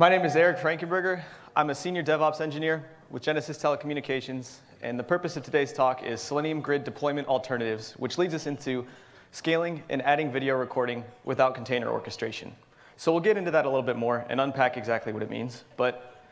My name is Eric Frankenberger. I'm a senior DevOps engineer with Genesys Telecommunications, and the purpose of today's talk is Selenium Grid deployment alternatives, which leads us into scaling and adding video recording without container orchestration. So we'll get into that a little bit more and unpack exactly what it means, but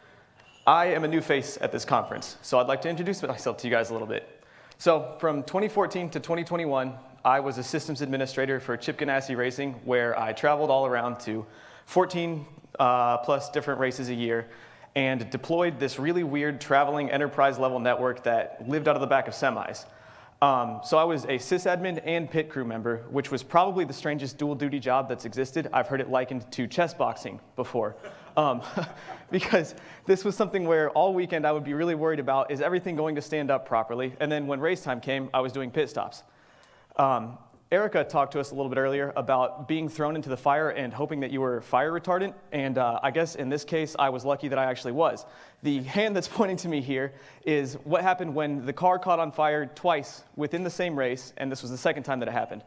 I am a new face at this conference, so I'd like to introduce myself to you guys a little bit. So from 2014 to 2021, I was a systems administrator for Chip Genesys Racing, where I traveled all around to 14 plus different races a year and deployed this really weird traveling enterprise level network that lived out of the back of semis. So I was a sysadmin and pit crew member, which was probably the strangest dual duty job that's existed. I've heard it likened to chess boxing before. Because this was something where all weekend I would be really worried about, is everything going to stand up properly? And then when race time came, I was doing pit stops. Erica talked to us a little bit earlier about being thrown into the fire and hoping that you were fire retardant, and I guess in this case I was lucky that I actually was. The hand that's pointing to me here is what happened when the car caught on fire twice within the same race, and this was the second time that it happened.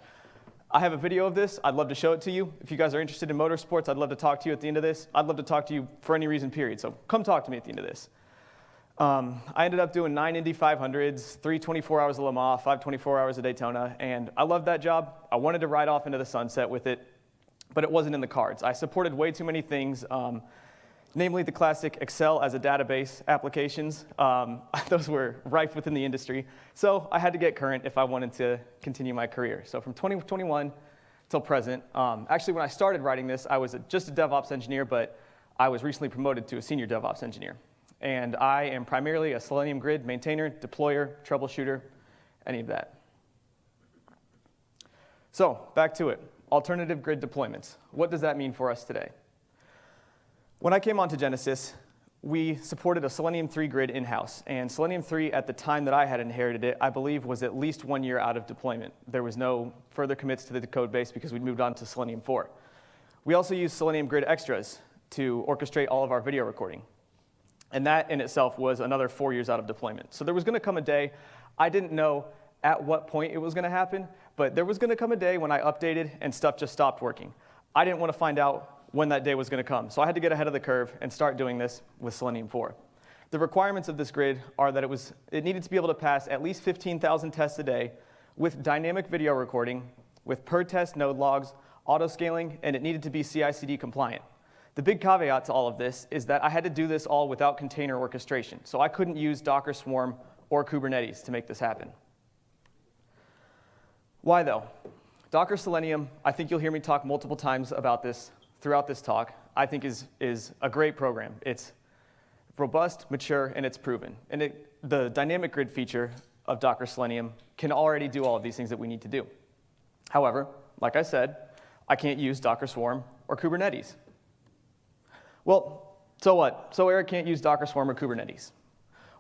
I have a video of this. I'd love to show it to you. If you guys are interested in motorsports, I'd love to talk to you at the end of this. I'd love to talk to you for any reason, period, so come talk to me at the end of this. I ended up doing 9 Indy 500s, 3 24 hours of Le Mans, 5 24 hours of Daytona, and I loved that job. I wanted to ride off into the sunset with it, but it wasn't in the cards. I supported way too many things, namely the classic Excel as a database applications. Those were rife within the industry, so I had to get current if I wanted to continue my career. So from 2021 till present, actually when I started writing this, I was just a DevOps engineer, but I was recently promoted to a senior DevOps engineer. And I am primarily a Selenium Grid maintainer, deployer, troubleshooter, any of that. So back to it, alternative grid deployments. What does that mean for us today? When I came onto Genesys, we supported a Selenium 3 grid in-house. And Selenium 3, at the time that I had inherited it, I believe was at least 1 year out of deployment. There was no further commits to the code base because we'd moved on to Selenium 4. We also used Selenium Grid Extras to orchestrate all of our video recording. And that in itself was another 4 years out of deployment. So there was going to come a day, I didn't know at what point it was going to happen, but there was going to come a day when I updated and stuff just stopped working. I didn't want to find out when that day was going to come, so I had to get ahead of the curve and start doing this with Selenium 4. The requirements of this grid are that it needed to be able to pass at least 15,000 tests a day with dynamic video recording, with per test node logs, autoscaling, and it needed to be CI/CD compliant. The big caveat to all of this is that I had to do this all without container orchestration, so I couldn't use Docker Swarm or Kubernetes to make this happen. Why though? Docker Selenium, I think you'll hear me talk multiple times about this throughout this talk, I think is a great program. It's robust, mature, and it's proven. And the dynamic grid feature of Docker Selenium can already do all of these things that we need to do. However, like I said, I can't use Docker Swarm or Kubernetes. Well, so what? So Eric can't use Docker Swarm or Kubernetes.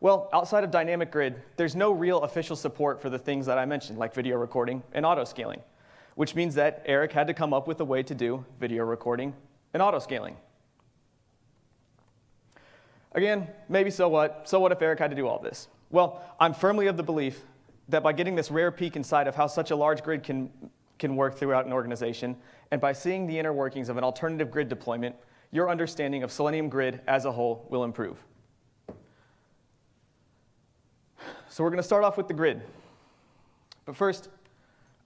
Well, outside of dynamic grid, there's no real official support for the things that I mentioned, like video recording and autoscaling, which means that Eric had to come up with a way to do video recording and autoscaling. Again, maybe so what? So what if Eric had to do all this? Well, I'm firmly of the belief that by getting this rare peek inside of how such a large grid can work throughout an organization, and by seeing the inner workings of an alternative grid deployment, your understanding of Selenium Grid as a whole will improve. So we're going to start off with the grid. But first,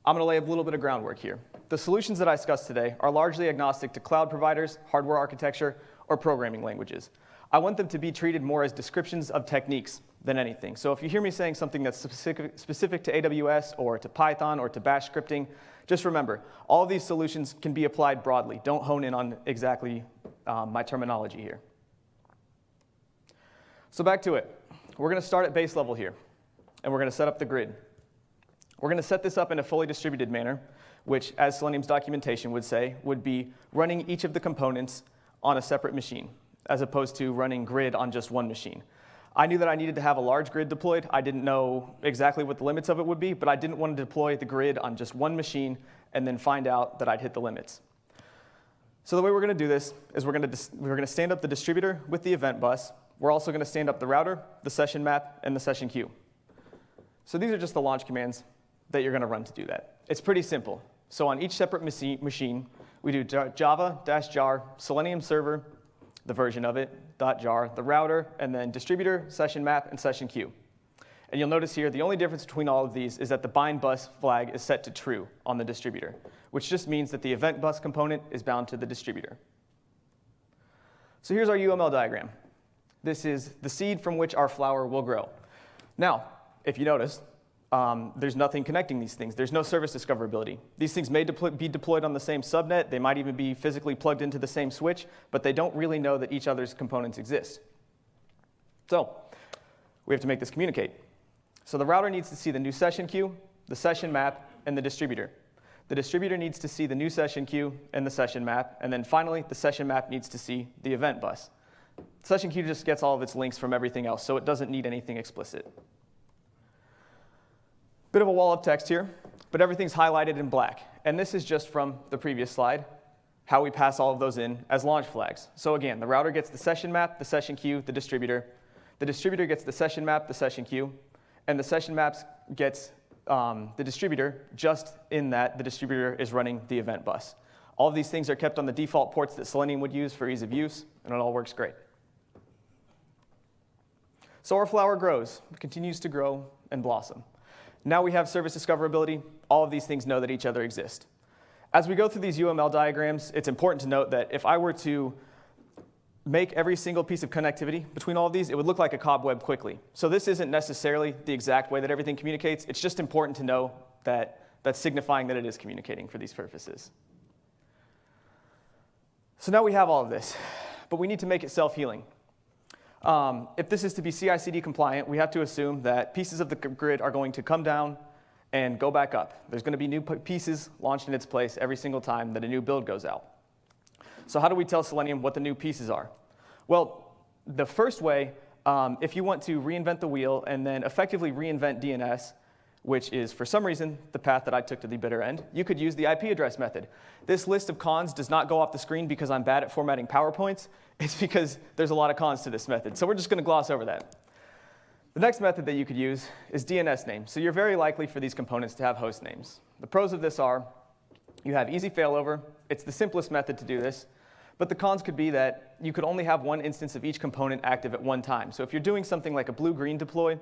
I'm going to lay a little bit of groundwork here. The solutions that I discussed today are largely agnostic to cloud providers, hardware architecture, or programming languages. I want them to be treated more as descriptions of techniques than anything. So if you hear me saying something that's specific to AWS or to Python or to Bash scripting, just remember, all of these solutions can be applied broadly. Don't hone in on exactly my terminology here. So back to it. We're going to start at base level here, and we're going to set up the grid. We're going to set this up in a fully distributed manner, which, as Selenium's documentation would say, would be running each of the components on a separate machine, as opposed to running grid on just one machine. I knew that I needed to have a large grid deployed. I didn't know exactly what the limits of it would be, but I didn't want to deploy the grid on just one machine and then find out that I'd hit the limits. So the way we're going to do this is we're going to stand up the distributor with the event bus. We're also going to stand up the router, the session map, and the session queue. So these are just the launch commands that you're going to run to do that. It's pretty simple. So on each separate machine, we do java-jar selenium server the version of it, .jar, the router, and then distributor, session map, and session queue. And you'll notice here, the only difference between all of these is that the bind bus flag is set to true on the distributor, which just means that the event bus component is bound to the distributor. So here's our UML diagram. This is the seed from which our flower will grow. Now, if you notice, there's nothing connecting these things. There's no service discoverability. These things may be deployed on the same subnet. They might even be physically plugged into the same switch, but they don't really know that each other's components exist. So we have to make this communicate. So the router needs to see the new session queue, the session map, and the distributor. The distributor needs to see the new session queue and the session map, and then finally, the session map needs to see the event bus. The session queue just gets all of its links from everything else, so it doesn't need anything explicit. Bit of a wall of text here, but everything's highlighted in black. And this is just from the previous slide, how we pass all of those in as launch flags. So again, the router gets the session map, the session queue, the distributor. The distributor gets the session map, the session queue, and the session maps gets the distributor just in that the distributor is running the event bus. All of these things are kept on the default ports that Selenium would use for ease of use, and it all works great. So our flower grows, continues to grow and blossom. Now we have service discoverability. All of these things know that each other exist. As we go through these UML diagrams, it's important to note that if I were to make every single piece of connectivity between all of these, it would look like a cobweb quickly. So this isn't necessarily the exact way that everything communicates. It's just important to know that that's signifying that it is communicating for these purposes. So now we have all of this, but we need to make it self-healing. If this is to be CI/CD compliant, we have to assume that pieces of the grid are going to come down and go back up. There's going to be new pieces launched in its place every single time that a new build goes out. So how do we tell Selenium what the new pieces are? Well, the first way, if you want to reinvent the wheel and then effectively reinvent DNS, which is, for some reason, the path that I took to the bitter end, you could use the IP address method. This list of cons does not go off the screen because I'm bad at formatting PowerPoints. It's because there's a lot of cons to this method. So we're just going to gloss over that. The next method that you could use is DNS name. So you're very likely for these components to have host names. The pros of this are you have easy failover. It's the simplest method to do this. But the cons could be that you could only have one instance of each component active at one time. So if you're doing something like a blue-green deploy,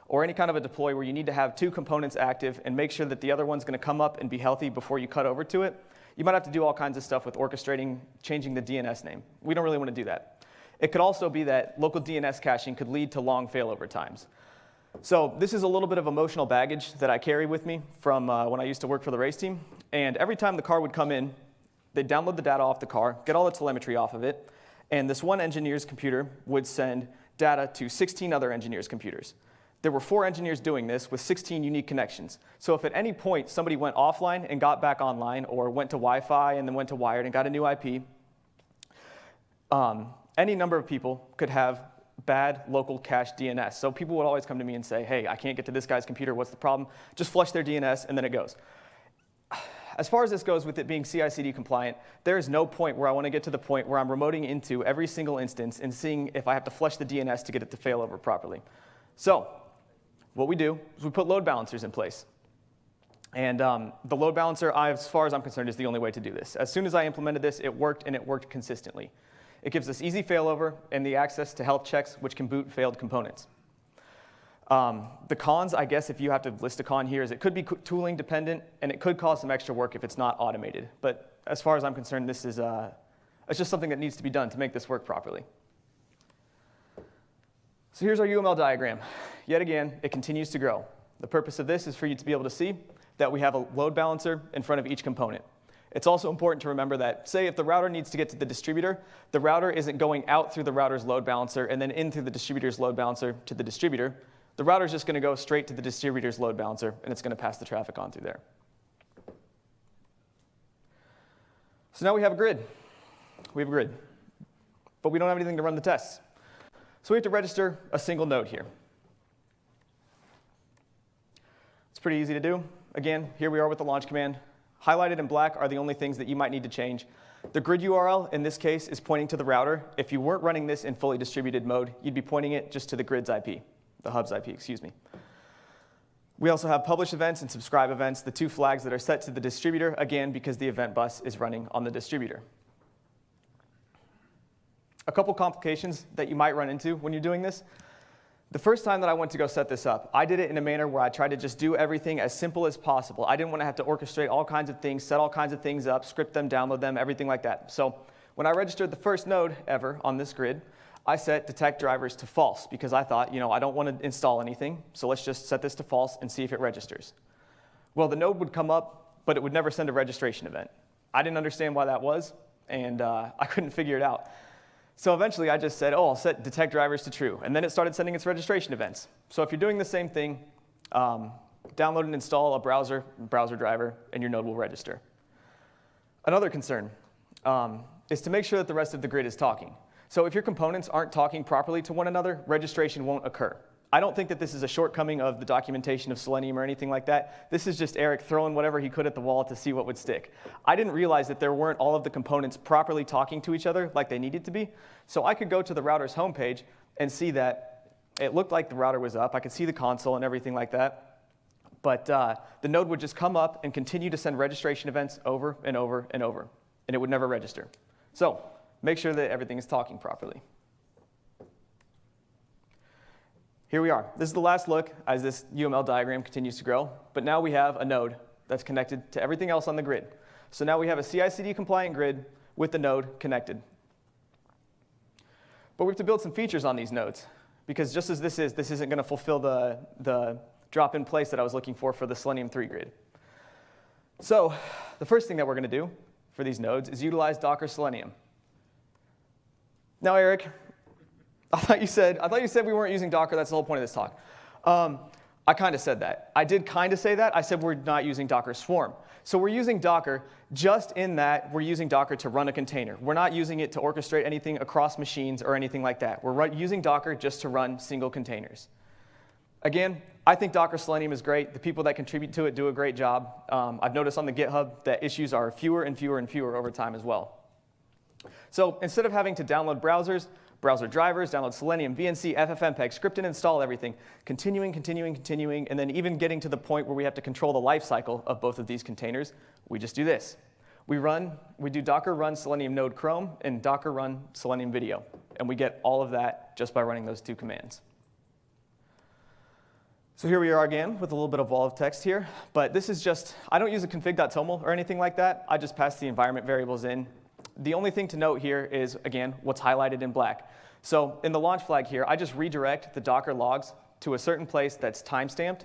or any kind of a deploy where you need to have two components active and make sure that the other one's going to come up and be healthy before you cut over to it, you might have to do all kinds of stuff with orchestrating, changing the DNS name. We don't really want to do that. It could also be that local DNS caching could lead to long failover times. So this is a little bit of emotional baggage that I carry with me from when I used to work for the race team. And every time the car would come in, they'd download the data off the car, get all the telemetry off of it, and this one engineer's computer would send data to 16 other engineers' computers. There were 4 engineers doing this with 16 unique connections. So if at any point somebody went offline and got back online, or went to Wi-Fi and then went to wired and got a new IP, any number of people could have bad local cache DNS. So people would always come to me and say, hey, I can't get to this guy's computer, what's the problem? Just flush their DNS and then it goes. As far as this goes with it being CI/CD compliant, there is no point where I want to get to the point where I'm remoting into every single instance and seeing if I have to flush the DNS to get it to fail over properly. So what we do is we put load balancers in place. And the load balancer, as far as I'm concerned, is the only way to do this. As soon as I implemented this, it worked, and it worked consistently. It gives us easy failover and the access to health checks, which can boot failed components. The cons, I guess, if you have to list a con here, is it could be tooling dependent, and it could cause some extra work if it's not automated. But as far as I'm concerned, this is it's just something that needs to be done to make this work properly. So here's our UML diagram. Yet again, it continues to grow. The purpose of this is for you to be able to see that we have a load balancer in front of each component. It's also important to remember that, say, if the router needs to get to the distributor, the router isn't going out through the router's load balancer and then in through the distributor's load balancer to the distributor. The router's just going to go straight to the distributor's load balancer, and it's going to pass the traffic on through there. So now we have a grid. We have a grid. But we don't have anything to run the tests. So we have to register a single node here. It's pretty easy to do. Again, here we are with the launch command. Highlighted in black are the only things that you might need to change. The grid URL, in this case, is pointing to the router. If you weren't running this in fully distributed mode, you'd be pointing it just to the grid's IP, the hub's IP, excuse me. We also have publish events and subscribe events, the 2 flags that are set to the distributor, again, because the event bus is running on the distributor. a couple complications that you might run into when you're doing this. The first time that I went to go set this up, I did it in a manner where I tried to just do everything as simple as possible. I didn't want to have to orchestrate all kinds of things, set all kinds of things up, script them, download them, everything like that. So when I registered the first node ever on this grid, I set detect drivers to false because I thought, I don't want to install anything, so let's just set this to false and see if it registers. Well, the node would come up, but it would never send a registration event. I didn't understand why that was, and I couldn't figure it out. So eventually I just said, I'll set detect drivers to true. And then it started sending its registration events. So if you're doing the same thing, download and install a browser driver, and your node will register. Another concern is to make sure that the rest of the grid is talking. So if your components aren't talking properly to one another, registration won't occur. I don't think that this is a shortcoming of the documentation of Selenium or anything like that. This is just Eric throwing whatever he could at the wall to see what would stick. I didn't realize that there weren't all of the components properly talking to each other like they needed to be. So I could go to the router's homepage and see that it looked like the router was up. I could see the console and everything like that. But the node would just come up and continue to send registration events over and over and over, and it would never register. So make sure that everything is talking properly. Here we are. This is the last look as this UML diagram continues to grow. But now we have a node that's connected to everything else on the grid. So now we have a CI/CD compliant grid with the node connected. But we have to build some features on these nodes, because just as this isn't going to fulfill the drop-in place that I was looking for the Selenium 3 grid. So the first thing that we're going to do for these nodes is utilize Docker Selenium. Now, Eric, I thought you said we weren't using Docker. That's the whole point of this talk. I kind of said that. I did kind of say that. I said we're not using Docker Swarm. So we're using Docker just in that we're using Docker to run a container. We're not using it to orchestrate anything across machines or anything like that. We're using Docker just to run single containers. Again, I think Docker Selenium is great. The people that contribute to it do a great job. I've noticed on the GitHub that issues are fewer and fewer and fewer over time as well. So instead of having to download browsers, browser drivers, download Selenium, VNC, FFmpeg, script and install everything, continuing, and then even getting to the point where we have to control the life cycle of both of these containers, we just do this. We do Docker run Selenium node Chrome and Docker run Selenium video, and we get all of that just by running those two commands. So here we are again with a little bit of wall of text here, but this is just, I don't use a config.toml or anything like that. I just pass the environment variables in. The only thing to note here is, again, what's highlighted in black. So in the launch flag here, I just redirect the Docker logs to a certain place that's timestamped.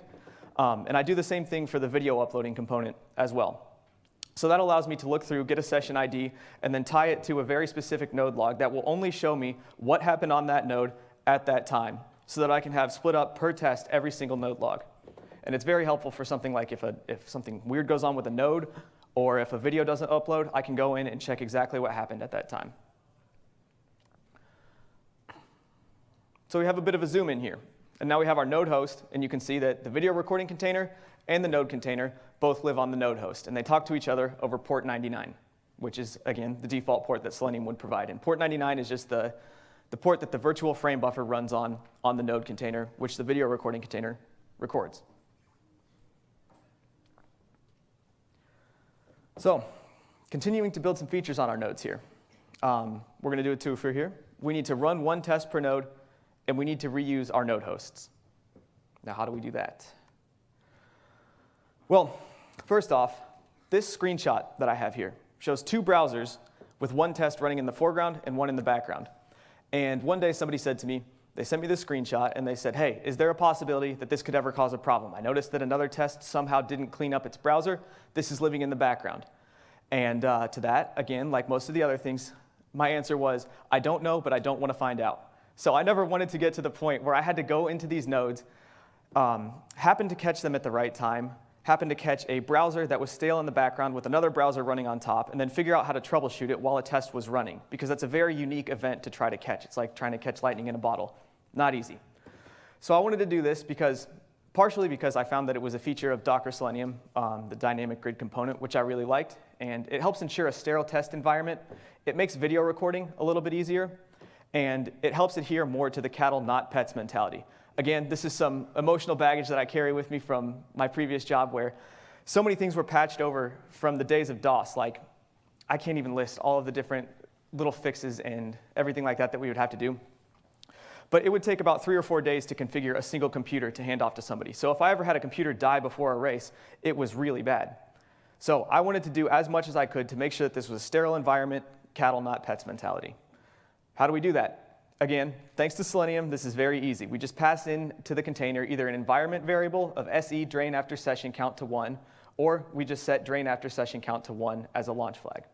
And I do the same thing for the video uploading component as well. So that allows me to look through, get a session ID, and then tie it to a very specific node log that will only show me what happened on that node at that time, so that I can have split up per test every single node log. And it's very helpful for something like if something weird goes on with a node, or if a video doesn't upload, I can go in and check exactly what happened at that time. So we have a bit of a zoom in here. And now we have our node host, and you can see that the video recording container and the node container both live on the node host. And they talk to each other over port 99, which is, again, the default port that Selenium would provide. And port 99 is just the port that the virtual frame buffer runs on the node container, which the video recording container records. So, continuing to build some features on our nodes here. We're going to do it too for here. We need to run one test per node, and we need to reuse our node hosts. Now, how do we do that? Well, first off, this screenshot that I have here shows two browsers with one test running in the foreground and one in the background. And one day somebody said to me, they sent me this screenshot, and they said, hey, is there a possibility that this could ever cause a problem? I noticed that another test somehow didn't clean up its browser. This is living in the background. And to that, again, like most of the other things, my answer was, I don't know, but I don't want to find out. So I never wanted to get to the point where I had to go into these nodes, happen to catch them at the right time, happen to catch a browser that was stale in the background with another browser running on top, and then figure out how to troubleshoot it while a test was running, because that's a very unique event to try to catch. It's like trying to catch lightning in a bottle. Not easy. So I wanted to do this partially because I found that it was a feature of Docker Selenium, the dynamic grid component, which I really liked, and it helps ensure a sterile test environment. It makes video recording a little bit easier, and it helps adhere more to the cattle, not pets mentality. Again, this is some emotional baggage that I carry with me from my previous job, where so many things were patched over from the days of DOS. Like, I can't even list all of the different little fixes and everything like that that we would have to do. But it would take about 3 or 4 days to configure a single computer to hand off to somebody. So if I ever had a computer die before a race, it was really bad. So I wanted to do as much as I could to make sure that this was a sterile environment, cattle not pets mentality. How do we do that? Again, thanks to Selenium, this is very easy. We just pass in to the container either an environment variable of SE drain after session count to 1, or we just set drain after session count to 1 as a launch flag.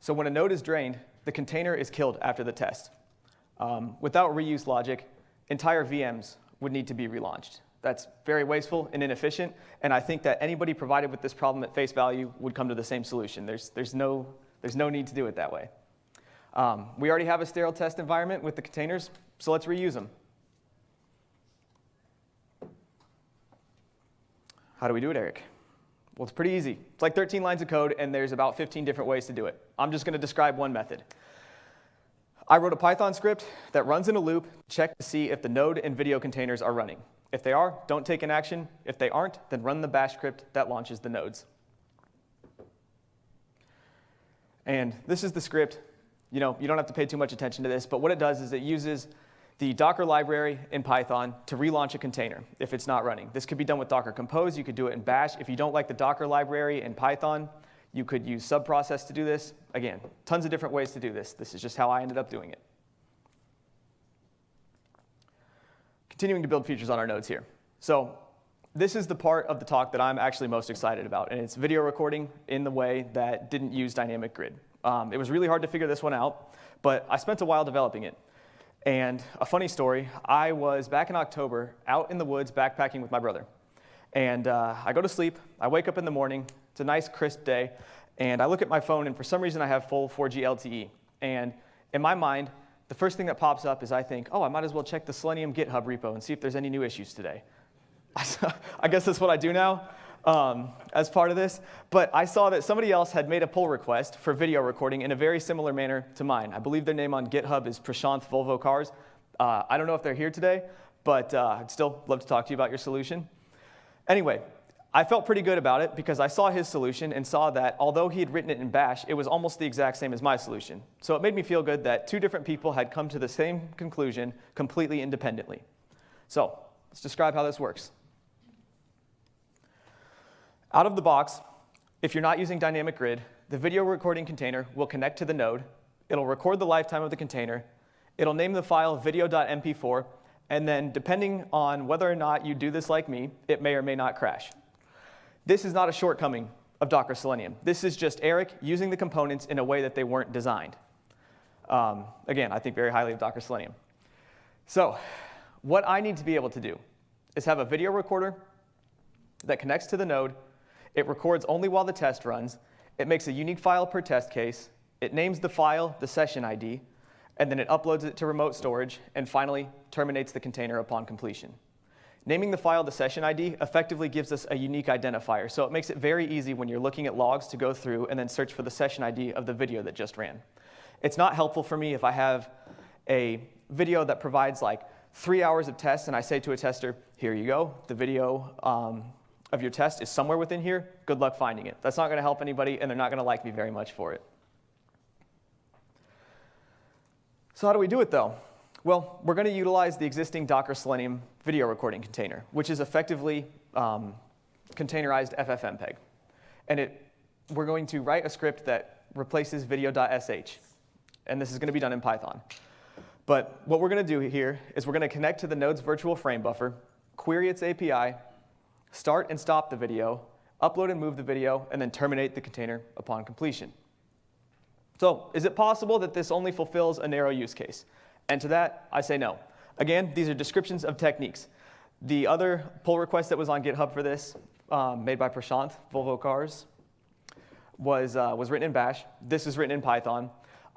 So when a node is drained, the container is killed after the test. Without reuse logic, entire VMs would need to be relaunched. That's very wasteful and inefficient, and I think that anybody provided with this problem at face value would come to the same solution. There's no need to do it that way. We already have a sterile test environment with the containers, so let's reuse them. How do we do it, Eric? Well, it's pretty easy. It's like 13 lines of code, and there's about 15 different ways to do it. I'm just going to describe one method. I wrote a Python script that runs in a loop, check to see if the node and video containers are running. If they are, don't take an action. If they aren't, then run the bash script that launches the nodes. And this is the script. You don't have to pay too much attention to this, but what it does is it uses the Docker library in Python to relaunch a container if it's not running. This could be done with Docker Compose. You could do it in Bash. If you don't like the Docker library in Python, you could use subprocess to do this. Again, tons of different ways to do this. This is just how I ended up doing it. Continuing to build features on our nodes here. So this is the part of the talk that I'm actually most excited about, and it's video recording in the way that didn't use dynamic grid. It was really hard to figure this one out, but I spent a while developing it. And a funny story, I was back in October out in the woods backpacking with my brother. And I go to sleep, I wake up in the morning, it's a nice crisp day, and I look at my phone and for some reason I have full 4G LTE. And in my mind, the first thing that pops up is I think, oh, I might as well check the Selenium GitHub repo and see if there's any new issues today. I guess that's what I do now as part of this. But I saw that somebody else had made a pull request for video recording in a very similar manner to mine. I believe their name on GitHub is Prashanth Volvo Cars. I don't know if they're here today, but I'd still love to talk to you about your solution. Anyway, I felt pretty good about it because I saw his solution and saw that although he had written it in Bash, it was almost the exact same as my solution. So it made me feel good that 2 different people had come to the same conclusion completely independently. So let's describe how this works. Out of the box, if you're not using dynamic grid, the video recording container will connect to the node. It'll record the lifetime of the container. It'll name the file video.mp4, and then depending on whether or not you do this like me, it may or may not crash. This is not a shortcoming of Docker Selenium. This is just Eric using the components in a way that they weren't designed. Again, I think very highly of Docker Selenium. So what I need to be able to do is have a video recorder that connects to the node. It records only while the test runs. It makes a unique file per test case. It names the file the session ID, and then it uploads it to remote storage, and finally terminates the container upon completion. Naming the file the session ID effectively gives us a unique identifier, so it makes it very easy when you're looking at logs to go through and then search for the session ID of the video that just ran. It's not helpful for me if I have a video that provides like 3 hours of tests and I say to a tester, here you go, the video of your test is somewhere within here, good luck finding it. That's not going to help anybody, and they're not going to like me very much for it. So how do we do it, though? Well, we're going to utilize the existing Docker Selenium video recording container, which is effectively containerized FFmpeg. And we're going to write a script that replaces video.sh, and this is going to be done in Python. But what we're going to do here is we're going to connect to the node's virtual frame buffer, query its API, start and stop the video, upload and move the video, and then terminate the container upon completion. So is it possible that this only fulfills a narrow use case? And to that, I say no. Again, these are descriptions of techniques. The other pull request that was on GitHub for this, made by Prashanth, Volvo Cars, was written in Bash. This is written in Python.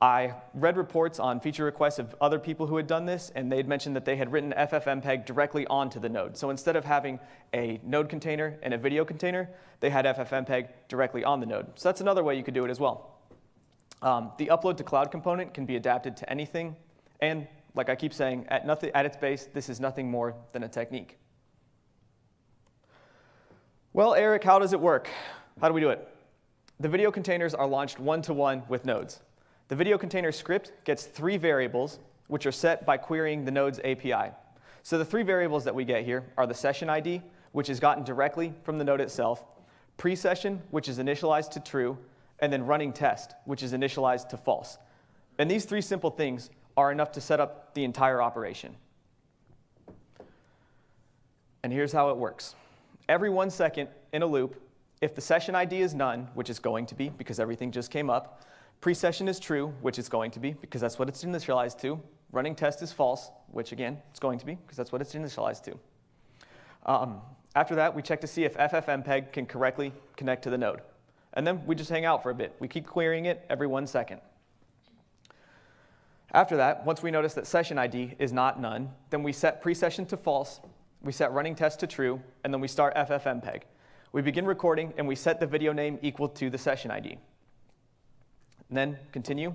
I read reports on feature requests of other people who had done this, and they'd mentioned that they had written FFmpeg directly onto the node. So instead of having a node container and a video container, they had FFmpeg directly on the node. So that's another way you could do it as well. The upload to cloud component can be adapted to anything, and like I keep saying, at its base, this is nothing more than a technique. Well, Eric, how does it work? How do we do it? the video containers are launched one-to-one with nodes. The video container script gets 3 variables, which are set by querying the node's API. So the 3 variables that we get here are the session ID, which is gotten directly from the node itself, pre-session, which is initialized to true, and then running test, which is initialized to false. And these 3 simple things are enough to set up the entire operation. And here's how it works. Every 1 second in a loop, if the session ID is none, which is going to be because everything just came up, pre-session is true, which it's going to be because that's what it's initialized to, running test is false, which again, it's going to be because that's what it's initialized to. After that, we check to see if FFmpeg can correctly connect to the node. And then we just hang out for a bit. We keep querying it every 1 second. After that, once we notice that session ID is not none, then we set pre-session to false, we set running test to true, and then we start FFmpeg. We begin recording, and we set the video name equal to the session ID. And then continue,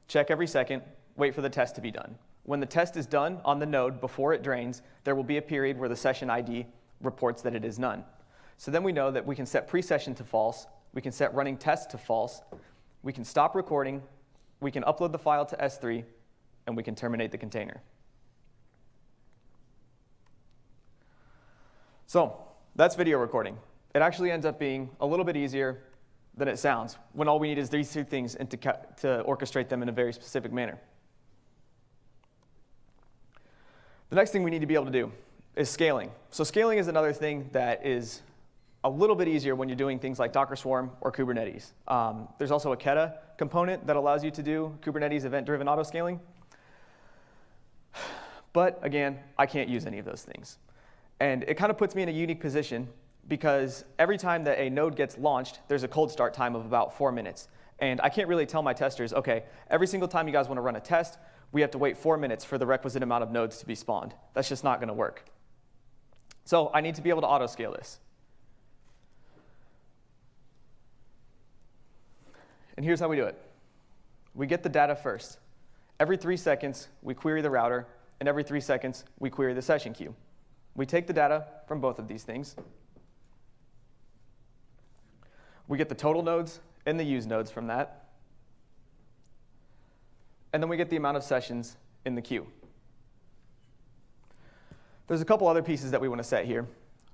check every second, wait for the test to be done. When the test is done on the node before it drains, there will be a period where the session ID reports that it is none. So then we know that we can set pre-session to false, we can set running test to false, we can stop recording, we can upload the file to S3, and we can terminate the container. So that's video recording. It actually ends up being a little bit easier than it sounds when all we need is these 2 things and to orchestrate them in a very specific manner. The next thing we need to be able to do is scaling. So scaling is another thing that is a little bit easier when you're doing things like Docker Swarm or Kubernetes. There's also a Keta component that allows you to do Kubernetes event-driven autoscaling. But again, I can't use any of those things. And it kind of puts me in a unique position because every time that a node gets launched, there's a cold start time of about 4 minutes. And I can't really tell my testers, OK, every single time you guys want to run a test, we have to wait 4 minutes for the requisite amount of nodes to be spawned. That's just not going to work. So I need to be able to autoscale this. And here's how we do it. We get the data first. Every 3 seconds, we query the router, and every 3 seconds, we query the session queue. We take the data from both of these things. We get the total nodes and the used nodes from that. And then we get the amount of sessions in the queue. There's a couple other pieces that we want to set here,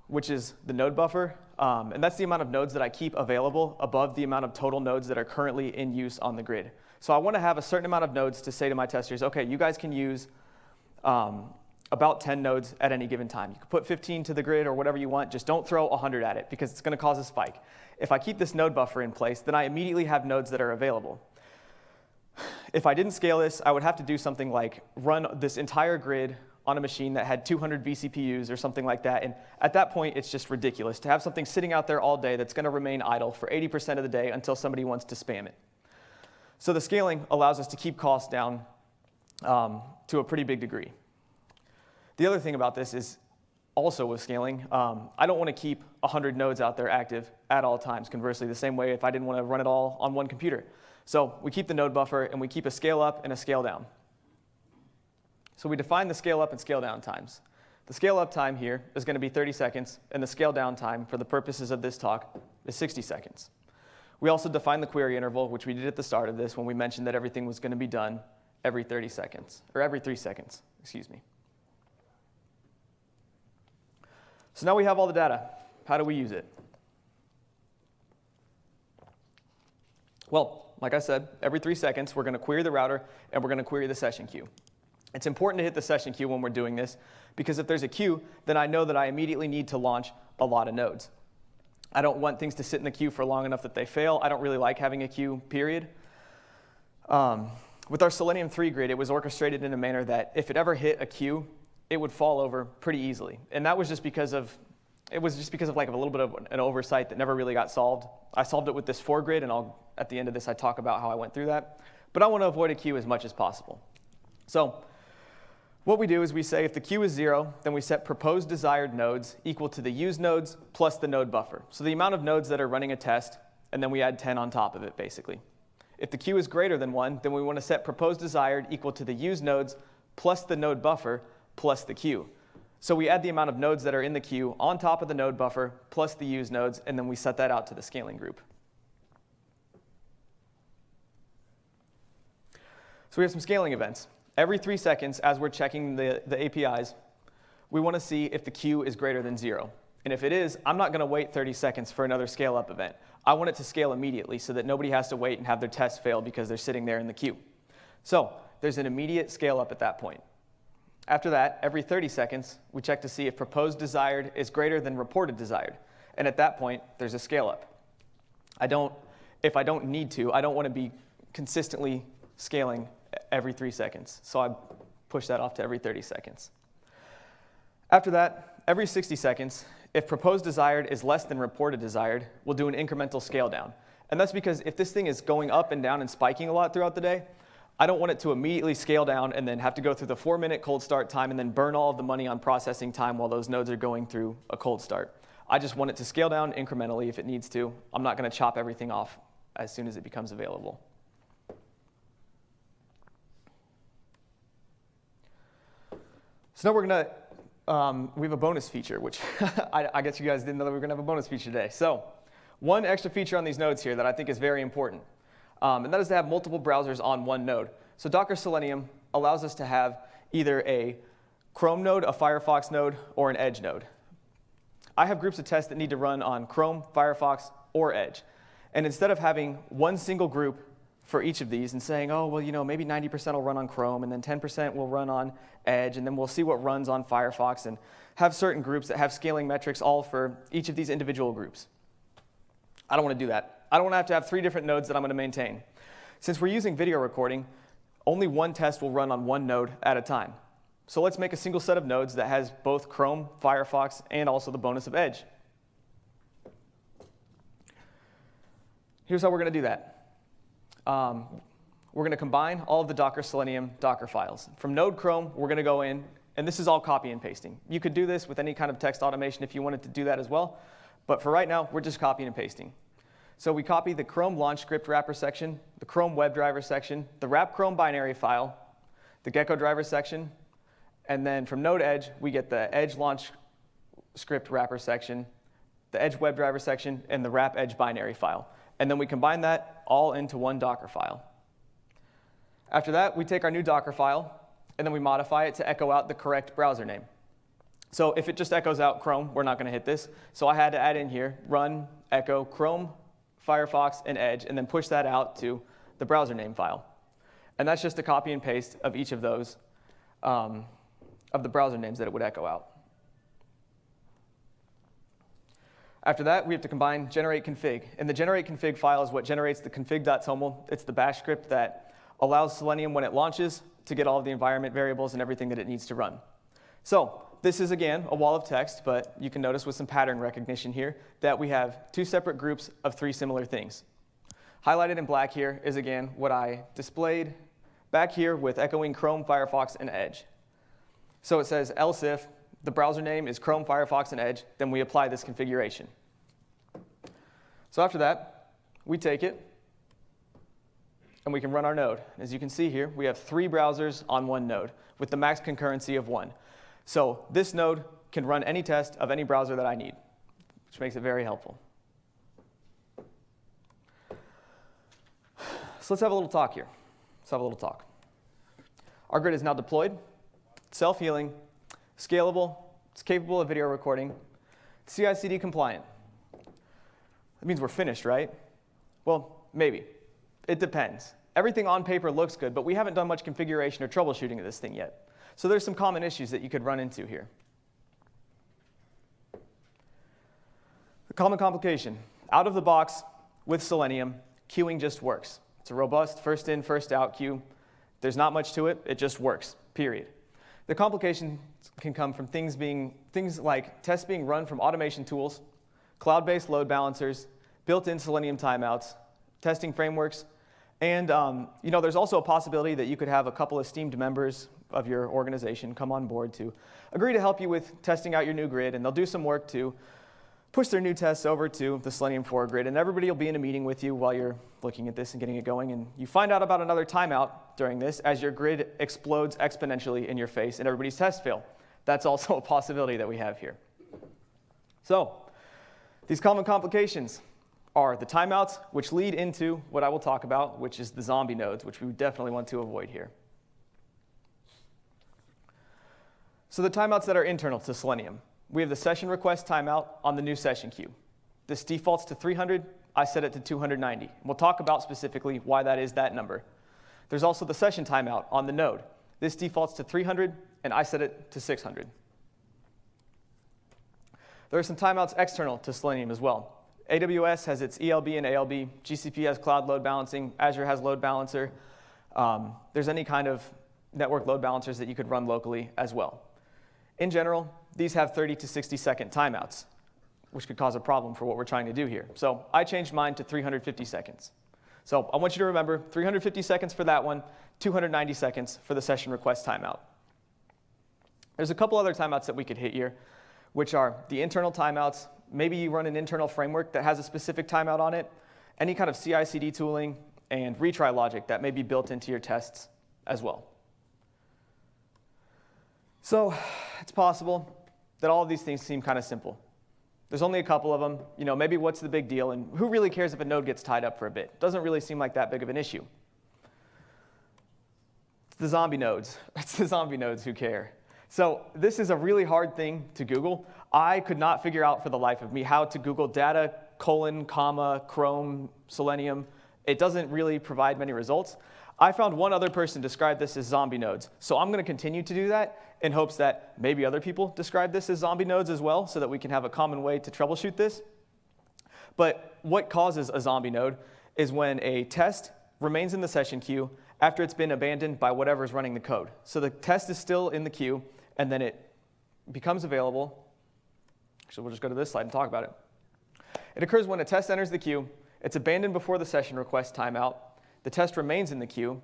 which is the node buffer. And that's the amount of nodes that I keep available above the amount of total nodes that are currently in use on the grid. So I want to have a certain amount of nodes to say to my testers, OK, you guys can use about 10 nodes at any given time. You can put 15 to the grid or whatever you want. Just don't throw 100 at it, because it's going to cause a spike. If I keep this node buffer in place, then I immediately have nodes that are available. If I didn't scale this, I would have to do something like run this entire grid on a machine that had 200 vCPUs or something like that. And at that point, it's just ridiculous to have something sitting out there all day that's going to remain idle for 80% of the day until somebody wants to spam it. So the scaling allows us to keep costs down to a pretty big degree. The other thing about this is also with scaling, I don't want to keep 100 nodes out there active at all times. Conversely, the same way if I didn't want to run it all on one computer. So we keep the node buffer, and we keep a scale up and a scale down. So we define the scale up and scale down times. The scale up time here is going to be 30 seconds, and the scale down time, for the purposes of this talk, is 60 seconds. We also define the query interval, which we did at the start of this when we mentioned that everything was going to be done every 30 seconds, or every 3 seconds, excuse me. So now we have all the data. How do we use it? Well, like I said, every 3 seconds, we're going to query the router, and we're going to query the session queue. It's important to hit the session queue when we're doing this, because if there's a queue, then I know that I immediately need to launch a lot of nodes. I don't want things to sit in the queue for long enough that they fail. I don't really like having a queue, period. With our Selenium 3 grid, it was orchestrated in a manner that if it ever hit a queue, it would fall over pretty easily. And that was just because of, like a little bit of an oversight that never really got solved. I solved it with this 4 grid, and at the end of this, I talk about how I went through that. But I want to avoid a queue as much as possible. So what we do is we say if the queue is 0, then we set proposed desired nodes equal to the used nodes plus the node buffer. So the amount of nodes that are running a test, and then we add 10 on top of it, basically. If the queue is greater than 1, then we want to set proposed desired equal to the used nodes plus the node buffer plus the queue. So we add the amount of nodes that are in the queue on top of the node buffer plus the used nodes, and then we set that out to the scaling group. So we have some scaling events. Every 3 seconds, as we're checking the APIs, we want to see if the queue is greater than 0. And if it is, I'm not going to wait 30 seconds for another scale-up event. I want it to scale immediately so that nobody has to wait and have their test fail because they're sitting there in the queue. So there's an immediate scale-up at that point. After that, every 30 seconds, we check to see if proposed desired is greater than reported desired. And at that point, there's a scale-up. If I don't need to, I don't want to be consistently scaling every 3 seconds. So I push that off to every 30 seconds. After that, every 60 seconds, if proposed desired is less than reported desired, we'll do an incremental scale down. And that's because if this thing is going up and down and spiking a lot throughout the day, I don't want it to immediately scale down and then have to go through the 4-minute cold start time and then burn all of the money on processing time while those nodes are going through a cold start. I just want it to scale down incrementally if it needs to. I'm not going to chop everything off as soon as it becomes available. So now we're going to we have a bonus feature, which I guess you guys didn't know that we were going to have a bonus feature today. So one extra feature on these nodes here that I think is very important, and that is to have multiple browsers on one node. So Docker Selenium allows us to have either a Chrome node, a Firefox node, or an Edge node. I have groups of tests that need to run on Chrome, Firefox, or Edge. And instead of having one single group for each of these and saying, oh, well, maybe 90% will run on Chrome, and then 10% will run on Edge, and then we'll see what runs on Firefox, and have certain groups that have scaling metrics all for each of these individual groups. I don't want to do that. I don't want to have 3 different nodes that I'm going to maintain. Since we're using video recording, only one test will run on one node at a time. So let's make a single set of nodes that has both Chrome, Firefox, and also the bonus of Edge. Here's how we're going to do that. We're going to combine all of the Docker Selenium Docker files. From node Chrome, we're going to go in, and this is all copy and pasting. You could do this with any kind of text automation if you wanted to do that as well. But for right now, we're just copying and pasting. So we copy the Chrome launch script wrapper section, the Chrome WebDriver section, the wrap Chrome binary file, the Gecko driver section, and then from node Edge, we get the Edge launch script wrapper section, the Edge WebDriver section, and the wrap Edge binary file. And then we combine that all into one Docker file. After that, we take our new Docker file, and then we modify it to echo out the correct browser name. So if it just echoes out Chrome, we're not going to hit this. So I had to add in here, run echo Chrome, Firefox, and Edge, and then push that out to the browser name file. And that's just a copy and paste of each of those, of the browser names that it would echo out. After that, we have to combine generate config. And the generate config file is what generates the config.toml. It's the bash script that allows Selenium, when it launches, to get all of the environment variables and everything that it needs to run. So this is, again, a wall of text, but you can notice with some pattern recognition here that we have 2 separate groups of 3 similar things. Highlighted in black here is, again, what I displayed back here with echoing Chrome, Firefox, and Edge. So it says else if the browser name is Chrome, Firefox, and Edge, then we apply this configuration. So after that, we take it, and we can run our node. As you can see here, we have 3 browsers on one node with the max concurrency of 1. So this node can run any test of any browser that I need, which makes it very helpful. So let's have a little talk here. Let's have a little talk. Our grid is now deployed, self-healing, scalable, it's capable of video recording, CI/CD compliant. That means we're finished, right? Well, maybe. It depends. Everything on paper looks good, but we haven't done much configuration or troubleshooting of this thing yet. So there's some common issues that you could run into here. The common complication. Out of the box with Selenium, queuing just works. It's a robust first in, first out queue. There's not much to it. It just works, period. The complications can come from things like tests being run from automation tools, cloud-based load balancers, built-in Selenium timeouts, testing frameworks, and there's also a possibility that you could have a couple of esteemed members of your organization come on board to agree to help you with testing out your new grid, and they'll do some work to push their new tests over to the Selenium 4 grid, and everybody will be in a meeting with you while you're looking at this and getting it going, and you find out about another timeout during this as your grid explodes exponentially in your face and everybody's tests fail. That's also a possibility that we have here. So these common complications. are the timeouts, which lead into what I will talk about, which is the zombie nodes, which we definitely want to avoid here. So the timeouts that are internal to Selenium. We have the session request timeout on the new session queue. This defaults to 300. I set it to 290. We'll talk about specifically why that is that number. There's also the session timeout on the node. This defaults to 300, and I set it to 600. There are some timeouts external to Selenium as well. AWS has its ELB and ALB. GCP has cloud load balancing. Azure has load balancer. There's any kind of network load balancers that you could run locally as well. In general, these have 30 to 60-second timeouts, which could cause a problem for what we're trying to do here. So I changed mine to 350 seconds. So I want you to remember 350 seconds for that one, 290 seconds for the session request timeout. There's a couple other timeouts that we could hit here, which are the internal timeouts. Maybe you run an internal framework that has a specific timeout on it, any kind of CI/CD tooling, and retry logic that may be built into your tests as well. So it's possible that all of these things seem kind of simple. There's only a couple of them. Maybe what's the big deal? And who really cares if a node gets tied up for a bit? It doesn't really seem like that big of an issue. It's the zombie nodes. It's the zombie nodes who care. So this is a really hard thing to Google. I could not figure out for the life of me how to Google data, comma, Chrome, Selenium. It doesn't really provide many results. I found one other person describe this as zombie nodes. So I'm going to continue to do that in hopes that maybe other people describe this as zombie nodes as well, so that we can have a common way to troubleshoot this. But what causes a zombie node is when a test remains in the session queue after it's been abandoned by whatever's running the code. So the test is still in the queue, and then it becomes available. Actually, we'll just go to this slide and talk about it. It occurs when a test enters the queue, it's abandoned before the session request timeout, the test remains in the queue,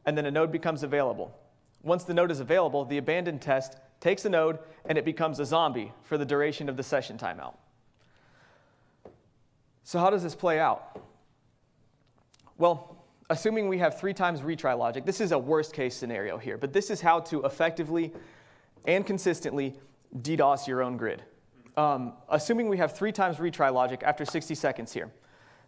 and then a node becomes available. Once the node is available, the abandoned test takes the node, and it becomes a zombie for the duration of the session timeout. So how does this play out? Well, assuming we have 3 times retry logic, this is a worst case scenario here, but this is how to effectively and consistently DDoS your own grid. Assuming we have 3 times retry logic after 60 seconds here.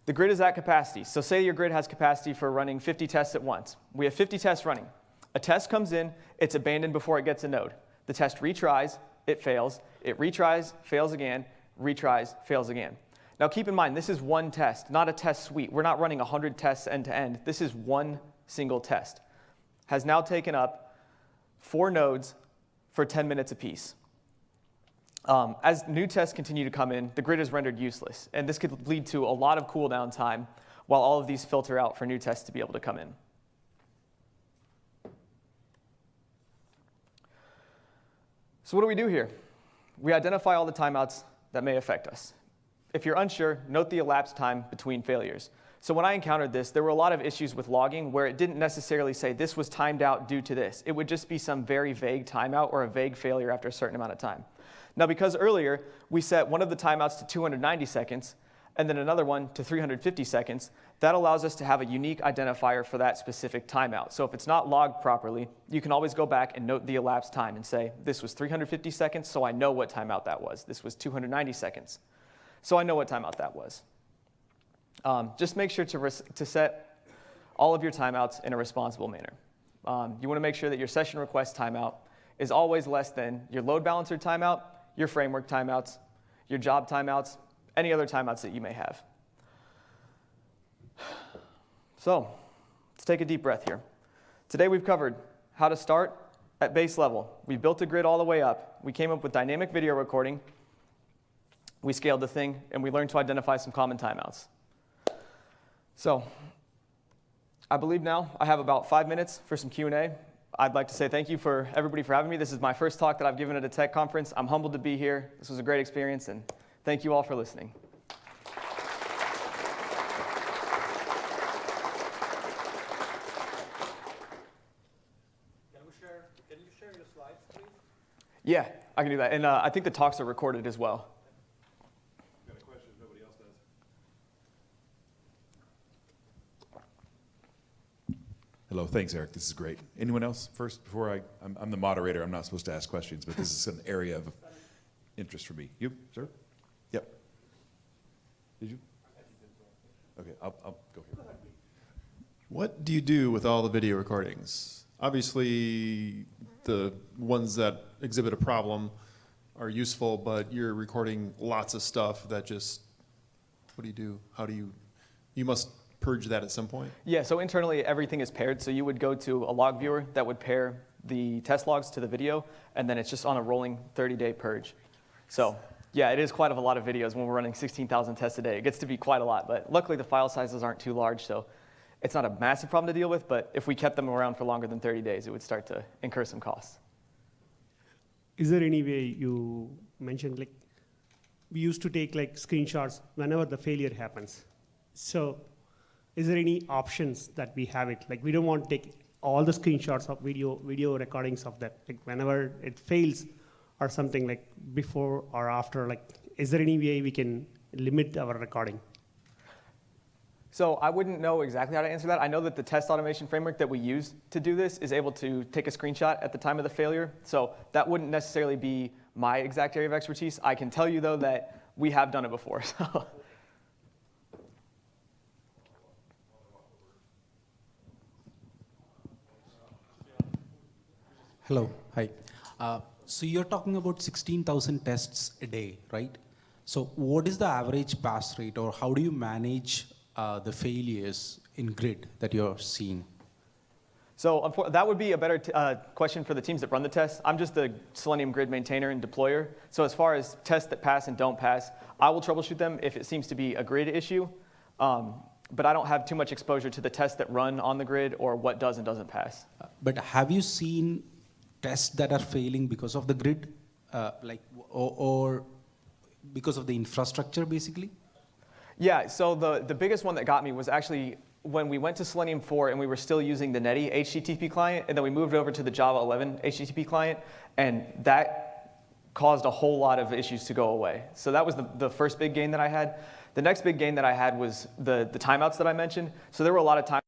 The grid is at capacity. So say your grid has capacity for running 50 tests at once. We have 50 tests running. A test comes in, it's abandoned before it gets a node. The test retries, it fails. It retries, fails again, retries, fails again. Now keep in mind, this is one test, not a test suite. We're not running 100 tests end to end. This is one single test. Has now taken up 4 nodes for 10 minutes apiece. As new tests continue to come in, the grid is rendered useless. And this could lead to a lot of cooldown time while all of these filter out for new tests to be able to come in. So what do we do here? We identify all the timeouts that may affect us. If you're unsure, note the elapsed time between failures. So when I encountered this, there were a lot of issues with logging where it didn't necessarily say this was timed out due to this. It would just be some very vague timeout or a vague failure after a certain amount of time. Now, because earlier we set one of the timeouts to 290 seconds and then another one to 350 seconds, that allows us to have a unique identifier for that specific timeout. So if it's not logged properly, you can always go back and note the elapsed time and say, this was 350 seconds, so I know what timeout that was. This was 290 seconds, so I know what timeout that was. Just make sure to set all of your timeouts in a responsible manner. You want to make sure that your session request timeout is always less than your load balancer timeout, your framework timeouts, your job timeouts, any other timeouts that you may have. So let's take a deep breath here. Today we've covered how to start at base level. We built a grid all the way up. We came up with dynamic video recording. We scaled the thing, and we learned to identify some common timeouts. So I believe now I have about 5 minutes for some Q&A. I'd like to say thank you for everybody for having me. This is my first talk that I've given at a tech conference. I'm humbled to be here. This was a great experience, and thank you all for listening. Can you share your slides, please? Yeah, I can do that. And I think the talks are recorded as well. Got a question if nobody else does. Hello, thanks, Eric. This is great. Anyone else first? I'm the moderator. I'm not supposed to ask questions, but this is an area of interest for me. You, sir? Yep. Did you? Okay, I'll go here. What do you do with all the video recordings? Obviously, the ones that exhibit a problem are useful, but you're recording lots of stuff that just, what do you do? How do you must purge that at some point? Yeah, so internally everything is paired. So you would go to a log viewer that would pair the test logs to the video, and then it's just on a rolling 30-day purge. So yeah, it is quite a lot of videos when we're running 16,000 tests a day. It gets to be quite a lot, but luckily the file sizes aren't too large, so it's not a massive problem to deal with, but if we kept them around for longer than 30 days, it would start to incur some costs. Is there any way you mentioned, like, we used to take like screenshots whenever the failure happens. So is there any options that we have it? Like, we don't want to take all the screenshots of video recordings of that. Like, whenever it fails or something, like before or after, like, is there any way we can limit our recording? So I wouldn't know exactly how to answer that. I know that the test automation framework that we use to do this is able to take a screenshot at the time of the failure. So that wouldn't necessarily be my exact area of expertise. I can tell you, though, that we have done it before. So. Hello, hi. So you're talking about 16,000 tests a day, right? So what is the average pass rate, or how do you manage the failures in Grid that you're seeing? So that would be a better question for the teams that run the tests. I'm just the Selenium Grid maintainer and deployer. So as far as tests that pass and don't pass, I will troubleshoot them if it seems to be a grid issue. But I don't have too much exposure to the tests that run on the grid or what does and doesn't pass. But have you seen tests that are failing because of the grid, or because of the infrastructure, basically? Yeah, so the biggest one that got me was actually when we went to Selenium 4 and we were still using the Netty HTTP client, and then we moved over to the Java 11 HTTP client, and that caused a whole lot of issues to go away. So that was the first big gain that I had. The next big gain that I had was the timeouts that I mentioned. So there were a lot of times